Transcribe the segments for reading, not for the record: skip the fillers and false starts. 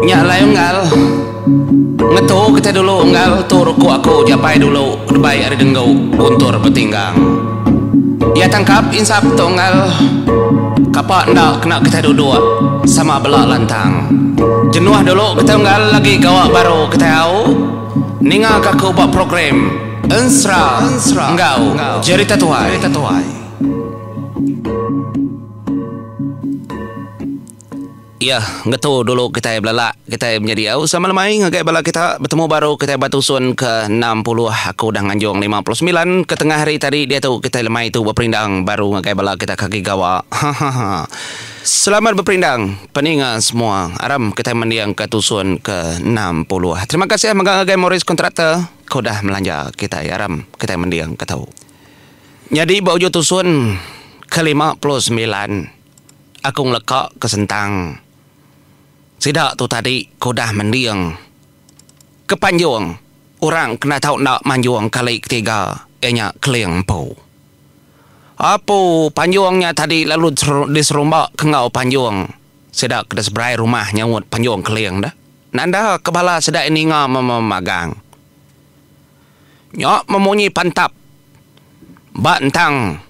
Nyalai unggal ngetu kita dulu unggal turku aku japai dulu debai ari denggau buntur betinggang ya tangkap insap tunggal kapak ndak kena kita duduk sama belak lantang jenuh dulu kita unggal lagi gawak baru kita tahu ninga kaku buat program ensra engkau cerita tuai ya ngetu dulu kita belala kita menjadi au sama lemai ngagai bala kita bertemu baru kita batusun ke 60 aku dah nganjung 59 ke tengah hari tadi dia tahu kita lemai tu berperindang baru ngagai bala kita kaki gawa selamat berperindang peningan semua aram kita mendiang ke tusun ke 60 terima kasih mengagai Morris kontraktor kau dah melanja kita ya aram kita mendiang ke tahu jadi baujo tusun ke 59 aku ngelekak ke sentang sidak tu tadi kau dah mendiang ke Panjung orang kena tahu nak manjuang kali ketiga enya keleng po apa Panjungnya tadi lalu diserombak ke ngau Panjung sidak kedas berai rumah nyawut Panjung keleng dah nanda kepala sidak ini ngah memagang nyok memunyi pantap bantang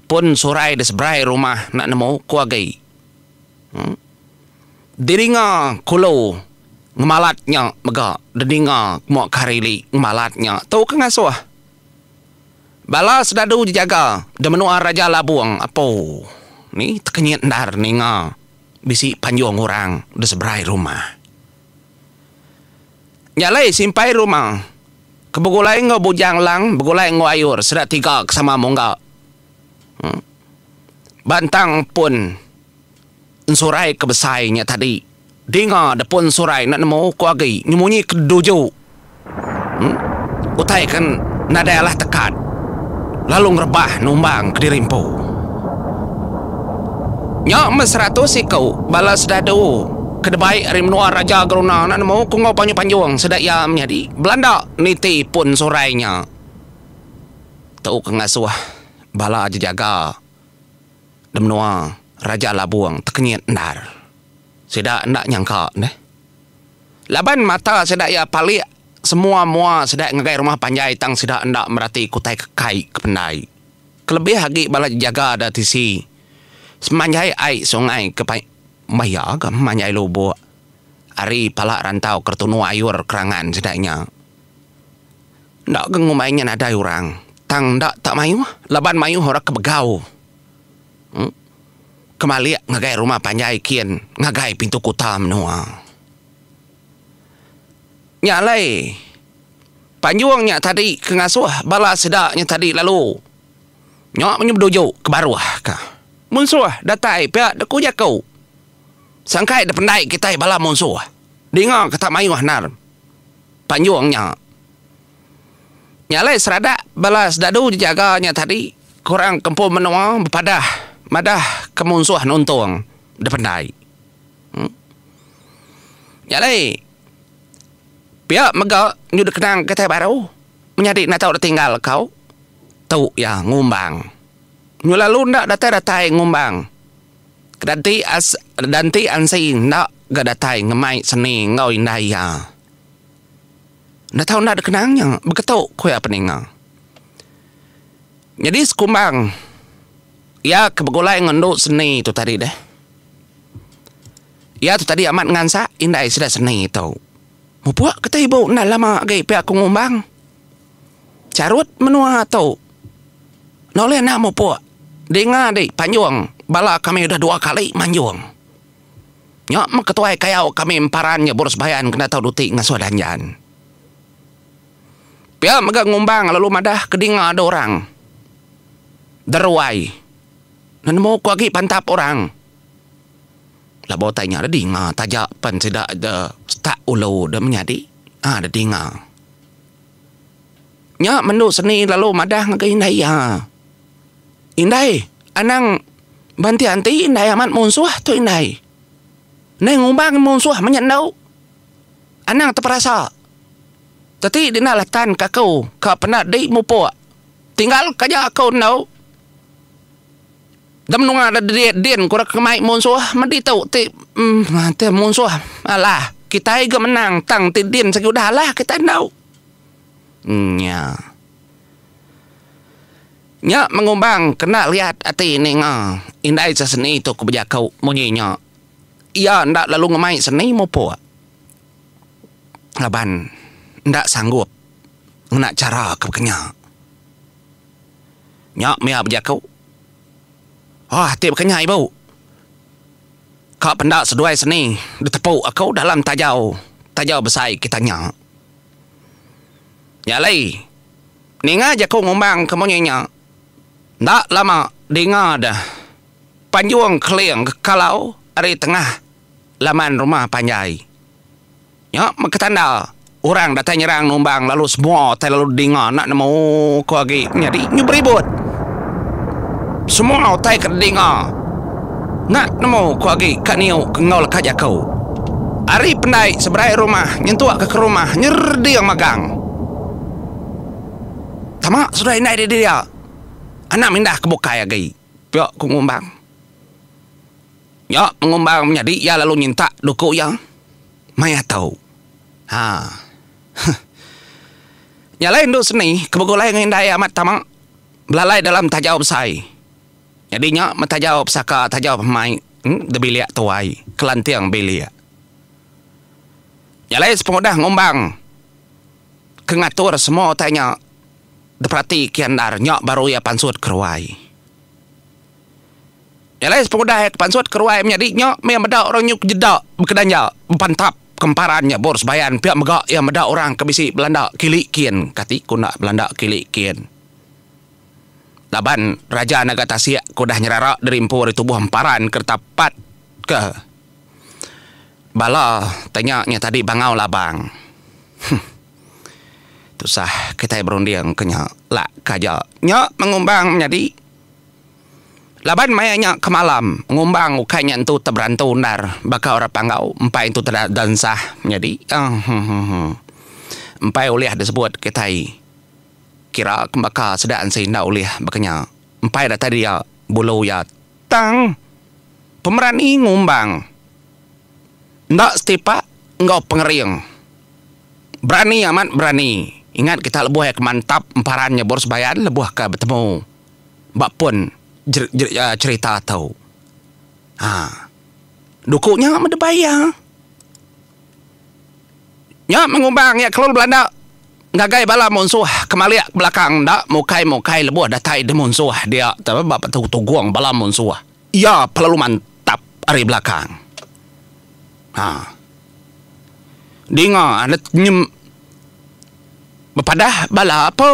pun surai des berai rumah nak nemu kuagai diringa kulo ngemalatnya mega dedinga mo karili ngemalatnya tau ke ngasuh bala sedadu dijaga de menua raja labuang apo ni tekenyet ndar ninga bisi Panjung orang de seberai rumah nyalai simpai rumah kebugulai ngo bujang lang begulai ngo ayur sedak tiga sama mongga bantang pun surai kebesainya tadi dengar depun surai nak nemu kuagi nyemunyi keduju utai kan nadalah tekat lalu ngerebah numbang ke dirimpo nyak mesratus ikau balas dadu kedebai ari menua raja geruna nak nemu kungau Panjung sedak ya menjadi Belanda niti pun surainya tau kengasuh bala aja jaga demnua Raja Labuang tekenyet ndar sedak ndak nyangka neh laban mata sedak ya palik semua mua sedak ngagai rumah panjai tang sedak ndak merati kutai kekai kependai kelebih hagi bala jaga ada tisi semanjai ai sungai ke maya ke manjai lobo ari palak rantau kertunu ayur kerangan sedaknya ndak gengumainya ada orang tang ndak tak mayu laban mayu horak kebegau kemali ngagai rumah panjai kian ngagai pintu kota menua nyalai Panjungnya tadi kengasuh bala sedaknya tadi lalu nyok menyebdojo ke baruah kah munsuh datai pihak deku jakau sangkai de pendai kita bala munsuh dengar kata mayuh nar Panjungnya nyalai serada bala sedadu dijaganya tadi kurang kempu menua berpadah madah kemunsuh nonton de pendai nyalai pihak mega nyudah kenang kata baru menjadi nak tahu tinggal kau tahu ya ngumbang nyulalu ndak datai ngumbang danti ansi ndak gak datai ngemai seni ngau indah ya ndak tahu ndak kenangnya begitu kau apa ninga jadi sekumbang ya kebegulai ngenduk seni itu tadi deh ya tu tadi amat ngansa indai sudah seni itu mau buat kata ibu nak lama gay pihak aku ngumbang carut menua tu noleh nak mau buat dengar deh Panjung bala kami udah 2 kali manjung nyok ketuai kayau kami emparannya boros bayan kena tahu duti ngasuh danjan pihak megang ngumbang lalu madah kedinga ada orang deruai nan mau kuagi pantap orang lah bawa tanya ada dinga tajak pan tidak ada tak ulo dah menjadi ada dinga nya mendu seni lalu madah ngagai indai ya indai anang banti anti indai amat munsuh tu indai neng ngumbang munsuh menyendau anang terperasa tadi dina latan kakau, ka penat di mupo. Tinggal kaja kau nau. Dam nunga ada den kurak kemai monsuah mandi tau ti mate monsuah alah kita ga menang tang ti den sagi udahlah kita ndau nya mengumbang kena lihat ati ni indai sa seni tu ku bejakau munyinya ia ndak lalu ngemai seni mo po laban ndak sanggup nak cara kebekenya mia bejakau tiap kenyai bau. Kak pendak seduai seni ditepuk aku dalam tajau besai kitanya. Nyalai. Ninga je kau ngombang kemunyanya. Ndak lama dengar dah. Panjuang keliang kalau hari tengah laman rumah panjai. Makatanda orang datang nyerang nombang lalu semua lalu dengar nak nemu kau lagi. Jadi beribut. Semua otai kedengar. Nak nemu ku lagi kat niu ngau lekat jakau. Ari pendai seberai rumah nyentuak ke rumah nyerdi yang magang. Tamak sudah naik dia. Anak mindah ke bukai lagi. Piak ku ngumbang. Mengumbang menjadi ya lalu nyinta duku yang maya tahu. Nyalain du seni kebegulai ngindai amat tamak belalai dalam tajau besai. Jadinya mentajawab saka tajawab pemain de biliak tuai kelantiang biliak. Nyalai sepemudah ngombang kengatur semua tanya deprati kiandar nyok baru ya pansut keruai. Nyalai sepemudah pansut keruai menjadi nyok yang beda orang nyuk jedak berkedanya pantap kemparannya bors bayan pihak megak yang beda orang kebisi Belanda kilik kian kati kuna Belanda kilik kian. Laban Raja Naga Tasik kudah nyerarak dari impor tubuh hamparan kertapat ke bala tanyanya tadi bangau labang. Tusah kita berunding kenya lak kaja mengumbang menjadi laban mayanya ke malam ngumbang ukanya itu terberantu undar baka orang panggau empai itu terdansah menjadi empai uliah disebut kita kira kembaka sedaan seindah oleh bakanya empai dah tadi ya bulu ya tang pemerani ngumbang ndak setipa engkau pengering berani amat berani ingat kita lebuh ya mantap emparannya bors bayan lebuh ke bertemu bak pun cerita tahu dukunya medebaya mengumbang ya kalau Belanda ngagai bala monsuah kemaliak belakang dak mukai lebuh datai de monsuah dia tapi bapak tuguang bala monsuah ya pelalu mantap ari belakang dinga ada nyem bepadah bala apa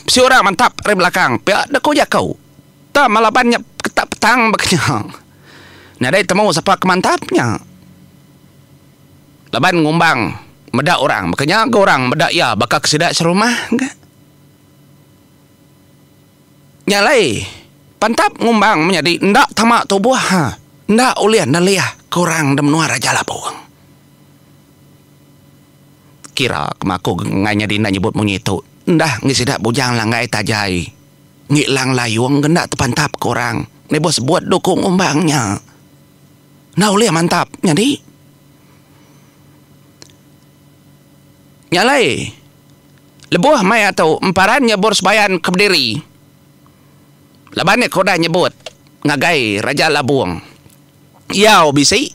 si orang mantap ari belakang pia dak ko jakau ta malabannya ketak petang baknya nah dai temu siapa kemantapnya laban ngumbang medak orang makanya orang medak ya bakal kesedak serumah enggak nyalai pantap ngumbang menjadi ndak tamak tubuh ndak ulian dan liah korang dem nuar raja lapung kira kemaku nganya dina nyebut munyitu ndah ngisidak bujang langgai tajai ngilang layung gendak tepantap korang ni bos buat dukung umbangnya nah ulian mantap jadi nyalai lebuh mai atau emparannya bors bayan ke berdiri labannya kodah nyebut ngagai Raja Labung yau bisi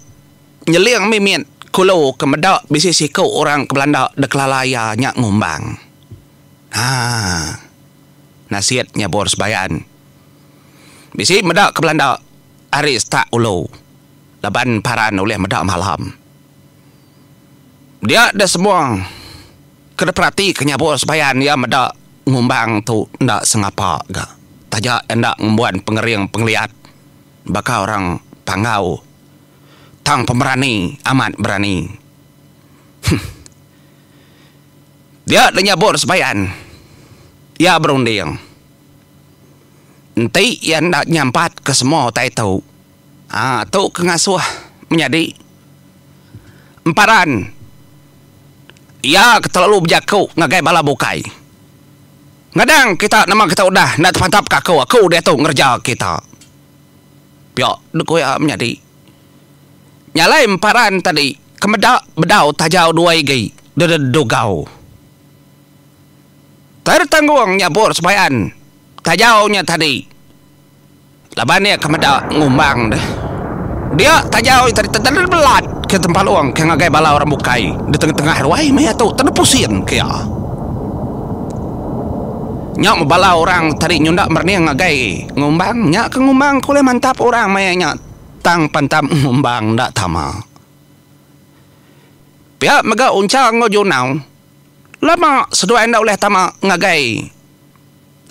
nyeliang mimin kulo kemedak bisi siku orang ke Belanda deklalaya nyak ngumbang nasihatnya bors bayan bisi medak ke Belanda aris tak ulo laban paran oleh medak malam dia ada semua kedeprati kenyabur sebayan ya medak ngumbang tu ndak sengapa ga tajak ndak membuat pengering pengliat baka orang panggau tang pemberani amat berani dia nyabur sebayan ya berunding enti yang ndak nyampat ke semua tai tahu tu kengasuh menjadi emparan ya terlalu berjakau ngagai bala bukai ngadang kita nama kita udah nak terpantap kakau aku dia tu ngerja kita Piok duk ya menjadi. Nyalai emparan tadi kemedak bedau tajau dua igi dogau. Tertanggung nyabur sebayan tajaunya tadi. Labannya kemedak ngumbang dah. Dia tajau tadi terbelat ke tempat luang ke ngagai bala orang bukai di tengah-tengah ruai maya tu terpusin kia. Nyak membala orang tadi nyundak merniang ngagai ngumbang nyak ke ngumbang kule mantap orang maya nyak tang pantam ngumbang ndak tama. Pihak mega uncang ngojunau. Lama seduai ndak oleh tama ngagai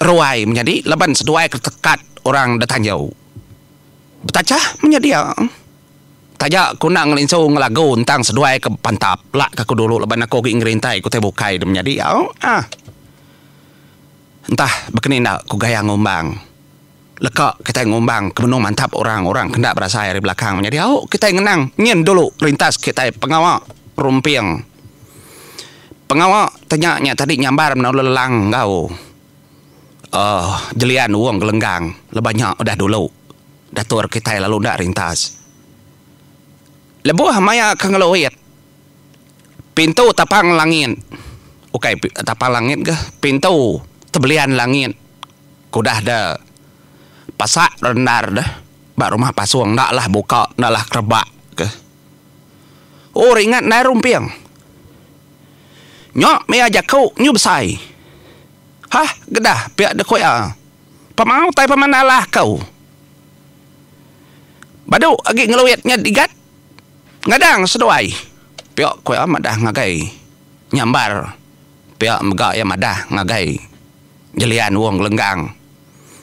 ruai menjadi leban seduai ketekat orang datang jauh. Betacah menjadi ya. Tajak kunang ngelinso ngelagu tentang seduai ke pantap. Lak aku dulu leban aku ke ingerintai ku tebukai menjadi ya. Entah begini ndak ku gaya ngombang. Lekak kita ngombang kemenung mantap orang-orang kendak berasa dari belakang menjadi kita ngenang nyen dulu rintas kita pengawak rumpiang. Pengawak tanyanya tadi nyambar menolong lelang kau. Jelian uang gelenggang lebanyak udah dulu. Datur kita lalu ndak rintas. Lebuh maya kengeluit. Pintu tapang langit. Oke, tapang langit ke? Pintu tebelian langit. Kudah dah. Pasak rendar dah. Bak rumah pasuang ndak lah buka, ndak lah kerebak ke. Ringat nai rumpiang. Nyok me ajak kau nyu besai. Hah, gedah pihak de koya. Pamau tai pamanalah kau. Badu agi ngeluitnya digat. Ngadang seduai. Pihak koya madah ngagai. Nyambar. Pihak megak ya madah ngagai. Jelian wong lenggang.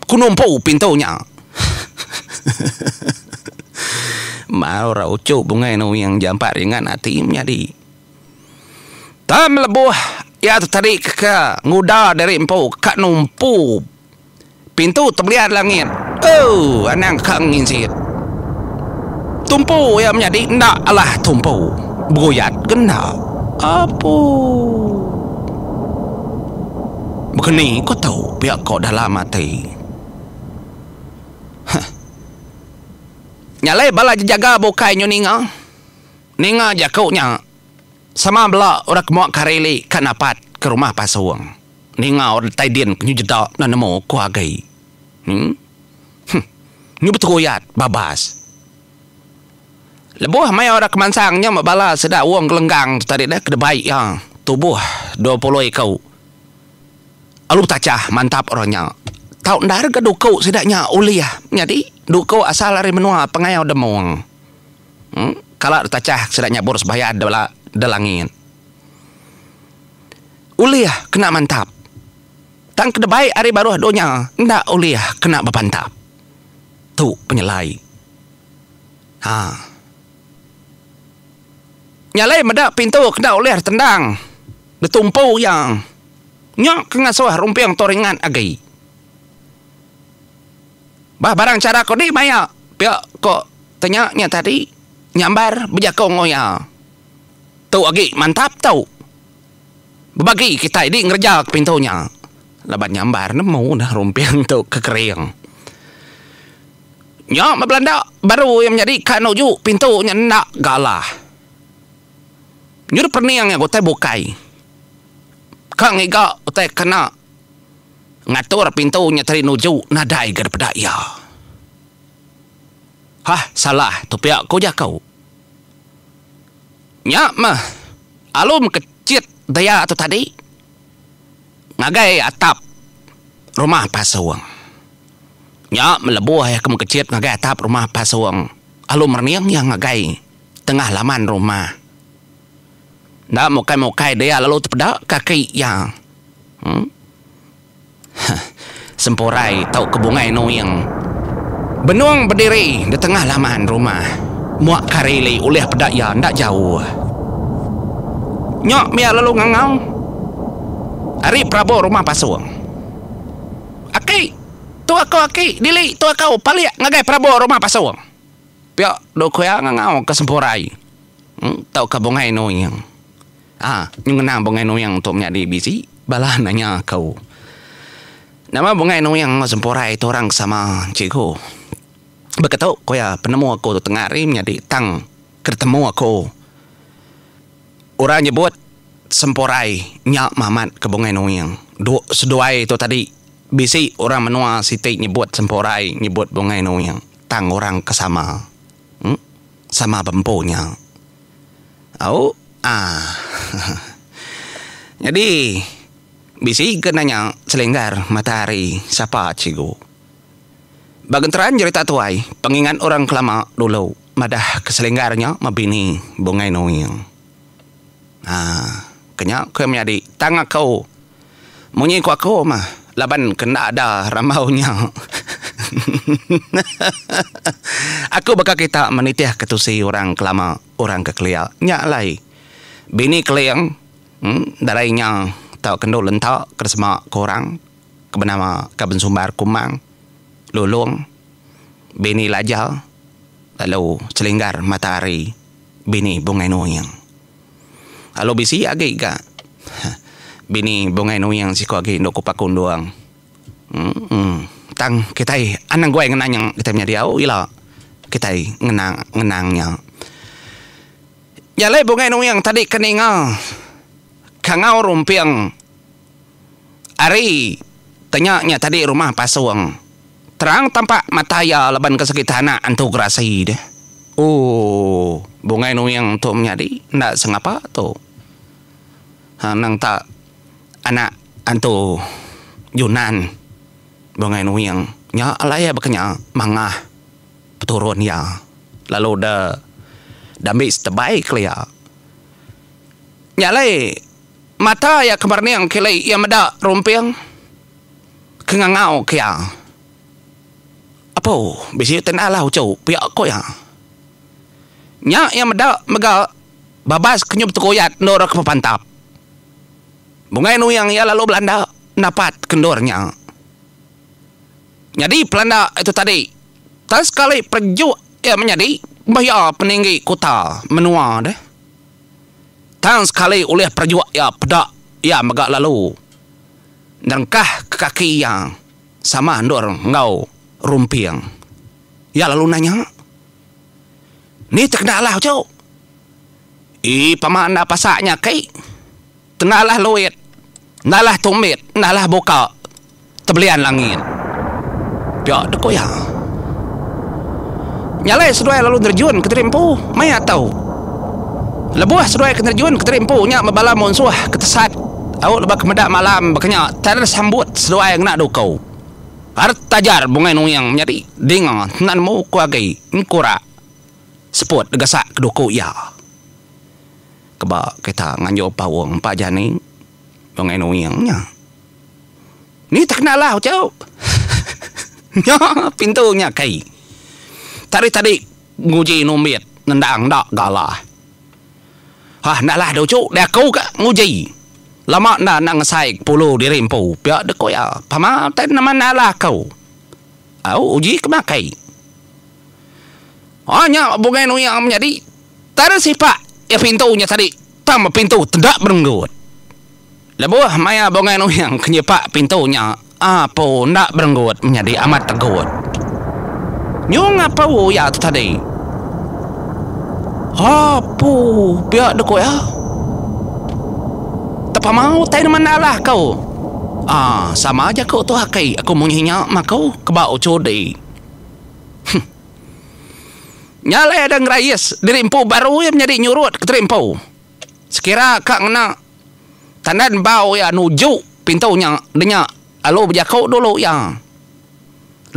Kunumpu pintunya. Mau raucu bungai nu yang jampak ringan hati menjadi. Tam lebuh ya tadi ke nguda dari empu kak numpu pintu terbelian langit. Anang kang nginsit tumpu ya menjadi ndak alah tumpu buyat kena apa begini kau tahu pihak kau dah lama mati. Nyalai bala jaga bukai nyu ninga jakaunya sama bela orang kemuak kareli kanapat ke rumah pasuang. Ninga orang taidin kenyu jedak na nemo kuagai. Nyu betul babas. Lebuh mai orang kemansangnya mabala sedak uang gelenggang tadi dah kedebai yang tubuh 20 kau. Alu tacah mantap orangnya. Tau ndar ke dukau sedaknya uliah. Jadi dukau asal dari menua pengayau demong. Kalau tacah sedaknya boros bayar dalangin. Uliah kena mantap. Tang kedebai hari baru donya ndak uliah kena bapantap. Tu penyelai. Nyalai medak pintu kena uliah tendang. Detumpu yang nyok kengasuh rumpiang toringan agai. Bah barang cara kau ni maya. Pihak kok tanyanya tadi nyambar bejakong ngoya. Tu agi mantap tau. Berbagi kita ini ngerjak pintunya. Laban nyambar nemu dah rumpiang tu kekering. Nyok Belanda baru yang menjadi kanuju pintunya nak galah. Nyur perniang yang gotai bukai. Kang iga gotai kena ngatur pintunya tadi nuju nadai daripada ia. Hah, salah tu pihak kau jakau. Nyak mah alum kecit daya atau tadi ngagai atap rumah pasuang. Nyak melebuh ya kamu kecit ngagai atap rumah pasuang. Alum merniang yang ngagai tengah laman rumah. Ndak mokai-mokai dia lalu terpedak kaki yang semporai tau kebungai no yang benuang berdiri di tengah laman rumah. Muak kareli oleh pedak ya ndak jauh. Nyok mia lalu ngangau. Ari Prabu rumah pasuang. Aki, tu aku aki, dili tu aku paliak ngagai Prabu rumah pasuang. Pihak do koya ngangau ke semporai. Tau ke bungai no yang. Nyung ngenang bungai no yang untuk menjadi bisi bala nanya kau. Nama bungai no yang semporai itu orang sama cikgu. Begitu ko ya penemu aku tu tengah hari menjadi tang ketemu aku. Orang nyebut semporai nyak mamat ke bungai noyang. Seduai tu tadi bisi orang menua siti nyebut semporai nyebut bungai noyang. Tang orang kesama. Sama bempunya. Jadi bisi kenanya selenggar matahari siapa cigu. Bagenteran cerita tuai, pengingat orang kelama dulu, madah keselenggarnya mabini bungai noyang. Kenya ke menjadi tangga kau. Munyi ku aku mah, laban kena ada ramaunya. Aku bakal kita menitiah ketusi orang kelama, orang kekeliak. Nyak lai, bini keliang, darainya tau kendul lentak kersema korang, kebenama kabensumbar kumang. Lulung, bini lajal, lalu selinggar matahari, bini bungai noyang. Lalu bisi agi ka, bini bungai noyang si ko agi no kupakun doang. Tang kita anang gue ngenang yang kita menjadi ila kita ngenangnya. Jalai bungai noyang tadi keninga, kangau rumpiang, ari tanyanya tadi rumah pasuang. Terang tampak mataya leban kesekitana antu gerasi deh. Bungai noyang tu menjadi ndak sengapa tu. Nang tak anak antu Yunan bungai noyang nya alaya bekenya mangah turun ya. Lalu dambi setebaik lia. Nyalai mata ya kemarin yang kelai ya meda rumpiang kengangau kia. Apa? Bisi tenalah ucau pihak ko ya. Nya yang mega babas kenyup tekoyat nora ke pantap. Bungai noyang ya lalu Belanda dapat kendornya. Jadi Belanda itu tadi tak sekali perju ya menjadi bahaya peninggi kota menua deh. Tak sekali oleh perju ya pedak ya mega lalu. Nangkah ke kaki yang sama ndor ngau rumpiang. Ya lalu nanya, ni terkenalah cok. Pamana pasaknya kai. Tenalah luit. Nalah tumit. Nalah buka. Tebelian langit. Piak deko ya. Nyalai seduai lalu terjun ke terimpu. Maya tahu. Lebuah seduai ke terjun ke terimpu. Nyak membala monsuah ketesat. Awak lebah kemedak malam. Bakanya tak ada sambut seduai yang nak dukau. Tajar bungai noyang menjadi dengar nan mau kuagai ngkura seput degasak kedoko ya. Keba kita nganjo pawang pak jani bungai noyangnya. Ni tak kenal lah cau. Nya pintunya kai. Tadi nguji numit nendang dak galah. Nak lah do cuk dah kau ka nguji. Lama nang sai puluh di rimpu pihak deko ya pama ten nama nalah kau uji kemakai hanya bungai noyang menjadi tak ada sifat ya pintunya tadi tambah pintu tidak berenggut lebuah maya bungai noyang kenyepak pintunya apa ndak berenggut menjadi amat tegut nyung apa ya tadi apa pihak deko ya tak mau tak mana lah kau. Sama aja kau tu hakai. Aku munyinya mak kau kebau codi. Nyala ada ngerayes dirimpu baru yang menjadi nyurut ke terimpu. Sekira kak ngena tandan bau ya nuju pintunya denya alo berjakau dulu ya.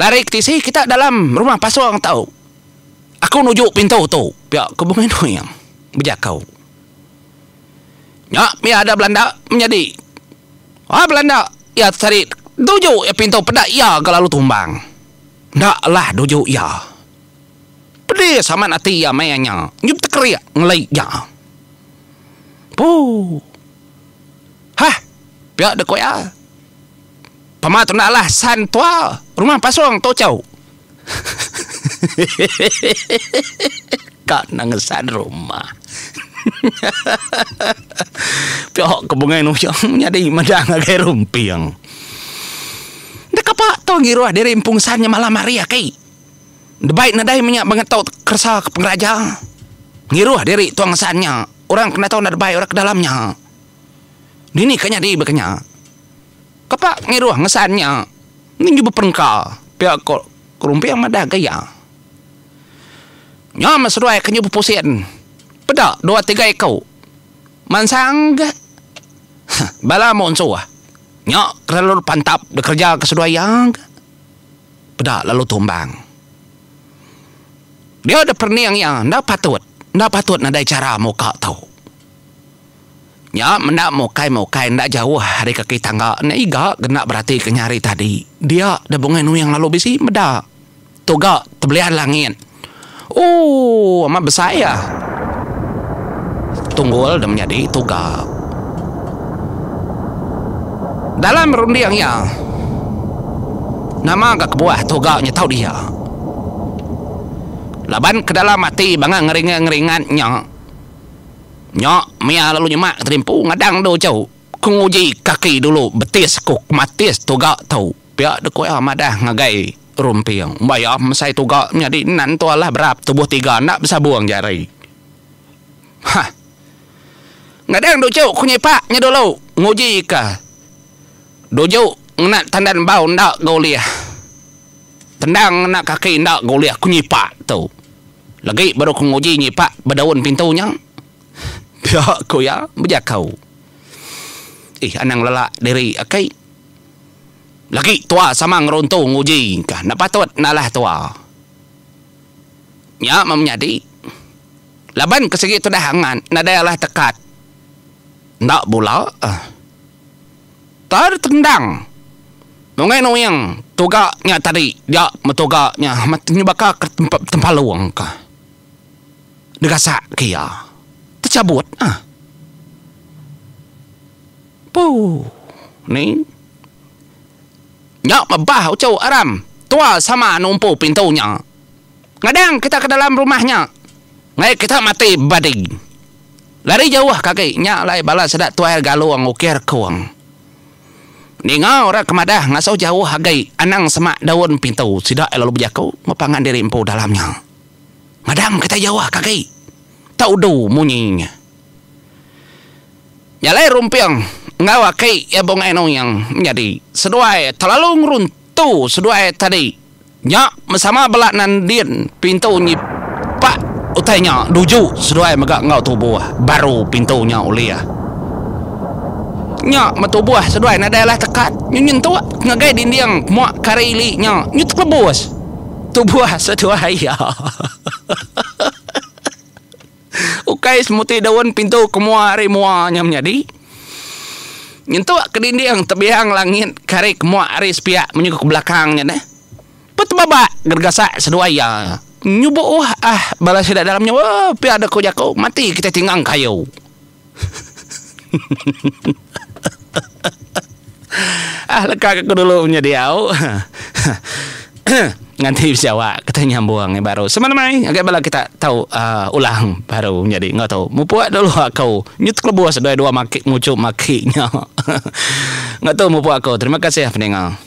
Lari ke tisi kita dalam rumah pasuang tahu. Aku nuju pintu tu. Pihak kebungan yang berjakau. Ya ada Belanda menjadi Belanda ya tadi dojo ya pintu pedak ya kalau tumbang ndak lah dojo ya pedih sama nanti ya mayanya nyup tekeriak ngelai ya pihak deko ya pematu nak lah santua rumah pasong tocau kak nangesan rumah pihak kebungan noyang menjadi madang agai rumpiang. Dek apa tau ngiruah dari impungsannya malam hari ya kai. Baik nadai minyak banget tau kersa ke pengraja. Ngiruh diri tuang sannya. Orang kena tahu nak baik orang ke dalamnya. Dini kanya di bekanya. Kapak ngiruh ngesannya. Ini juga perengkal. Pihak kerumpi yang madah gaya. Nyama seruai kanya berpusin. Pedak 2-3 ekau. Mansang gak. Bala mau unsuah. Nyak keralur pantap bekerja ke seduayang. Pedak lalu tumbang. Dia ada perniang yang ndak patut nadai cara muka tahu. Ya, mendak mokai ndak jauh hari kaki tangga. Nak iga kena berarti kenyari tadi. Dia dah bungai yang lalu bisi medak. Toga terbelian langit. Oh, amat besar ya. Tunggul dah menjadi toga. Dalam rundiang ya. Nama ke buah toga nya tahu dia. Laban ke dalam mati bangang ngeringan-ngeringannya. Nyok mia lalu nyemak terimpu ngadang do jauh. Kunguji kaki dulu betis kuk matis toga tahu. Pihak dekoi amadah ngagai rumpiang. Bayam saya toga menjadi nan tualah berap tubuh 3 nak bisa buang jari. Hah. Ngadang do jauh kunyepak nya dulu. Nguji ka. Do jauh nak tandan bau ndak goliah. Tendang nak kaki ndak goliah kunyepak tu. Lagi baru ku nguji nyipak berdaun pintunya. Pihak ku ya berjakau. Anang lelak diri akai. Lagi tua sama ngeruntu nguji kah. Nak patut nalah tua. Ya menyadi. Laban kesegi tu dahangan. Nadayalah tekat. Ndak pula. Tertendang. Nungai yang tugaknya tadi. Dia metugaknya. Matinya bakal ke tempat luang kah. Degasak kia. Tercabut. Puh. Ni. Nyak mebah ucau aram. Tua sama numpu pintunya. Ngadang kita ke dalam rumahnya. Ngai kita mati bading. Lari jauh kaki. Nyak lai bala sedak tuair galuang ukir kuang. Ninga orang kemadah ngasau jauh hagai. Anang semak daun pintu. Sidak lalu berjakau. Mepangan diri empu dalamnya. Ngadang kita jauh kaki. Tahu do munyinya. Nyalai rumpiang ngawakai ya bongai no yang menjadi seduai terlalu ngeruntu seduai tadi. Nyak bersama belak nandin pintu ni pak utainya duju seduai megak ngau tubuh baru pintunya ulia. Nyak metubuh seduai nadalah tekat nyun tu ngagai dindiang muak karili nya nyut kelebus tubuh seduai ya. Ukai semuti daun pintu kemua hari muanya menjadi. Nyentuh ke dinding tebiang langit kari kemua hari sepiak menyuku ke belakangnya deh. Petbabak gergasak seduaya. Nyubuh balas tidak dalamnya. Wah, pi ada kojako mati kita tinggang kayu. Lekak aku dulu menjadi au. Nanti bisa awak kita nyambung baru semana-mana agak bala kita tahu ulang baru jadi nggak tahu mau puak dulu aku nyut kelebus dua maki muncul makinya nggak tahu mau puak aku terima kasih ya pendengar.